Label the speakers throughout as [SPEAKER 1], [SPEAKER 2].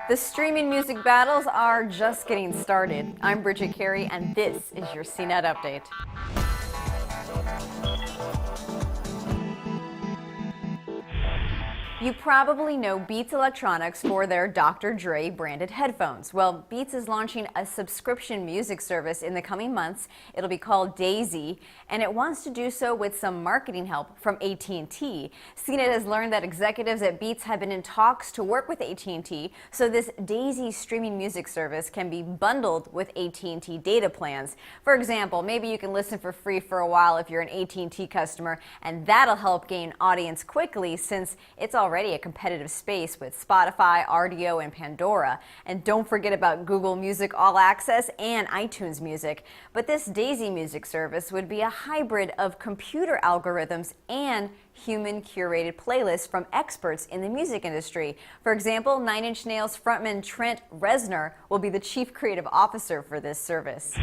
[SPEAKER 1] The streaming music battles are just getting started. I'm Bridget Carey, and this is your CNET Update. You probably know Beats Electronics for their Dr. Dre branded headphones. Well, Beats is launching a subscription music service in the coming months. It'll be called Daisy, and it wants to do so with some marketing help from AT&T. CNET has learned that executives at Beats have been in talks to work with AT&T, so this Daisy streaming music service can be bundled with AT&T data plans. For example, maybe you can listen for free for a while if you're an AT&T customer, and that'll help gain audience quickly since it's already a competitive space with Spotify, RDO, and Pandora. And don't forget about Google Music All Access and iTunes Music. But this Daisy music service would be a hybrid of computer algorithms and human-curated playlists from experts in the music industry. For example, Nine Inch Nails frontman Trent Reznor will be the chief creative officer for this service.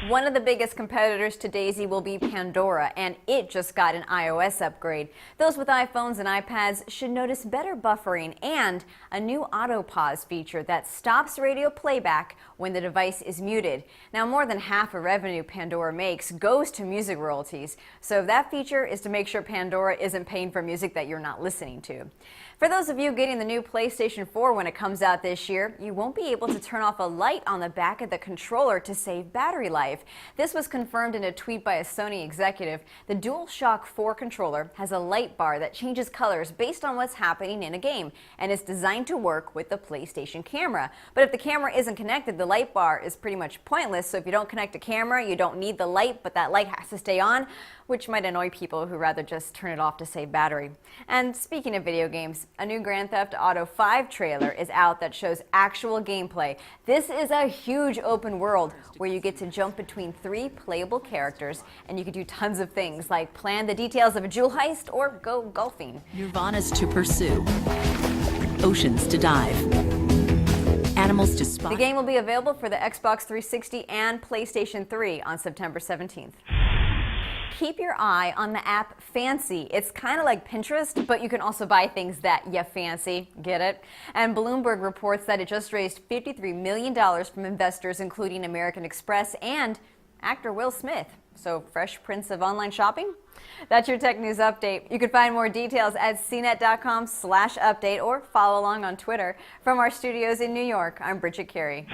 [SPEAKER 1] One of the biggest competitors to Daisy will be Pandora, and it just got an iOS upgrade. Those with iPhones and iPads should notice better buffering and a new auto pause feature that stops radio playback when the device is muted. Now, more than half of revenue Pandora makes goes to music royalties, so that feature is to make sure Pandora isn't paying for music that you're not listening to. For those of you getting the new PlayStation 4 when it comes out this year, you won't be able to turn off a light on the back of the controller to save battery life. This was confirmed in a tweet by a Sony executive. The DualShock 4 controller has a light bar that changes colors based on what's happening in a game, and is designed to work with the PlayStation camera. But if the camera isn't connected, the light bar is pretty much pointless, so if you don't connect a camera, you don't need the light, but that light has to stay on, which might annoy people who rather just turn it off to save battery. And speaking of video games, a new Grand Theft Auto 5 trailer is out that shows actual gameplay. This is a huge open world where you get to jump between 3 playable characters, and you can do tons of things like plan the details of a jewel heist or go golfing.
[SPEAKER 2] Nirvanas to pursue, oceans to dive, animals to spot.
[SPEAKER 1] The game will be available for the Xbox 360 and PlayStation 3 on September 17th. Keep your eye on the app Fancy. It's kind of like Pinterest, but you can also buy things that you fancy. Get it? And Bloomberg reports that it just raised $53 million from investors, including American Express and actor Will Smith. So, Fresh Prince of online shopping? That's your tech news update. You can find more details at cnet.com/update or follow along on Twitter. From our studios in New York, I'm Bridget Carey.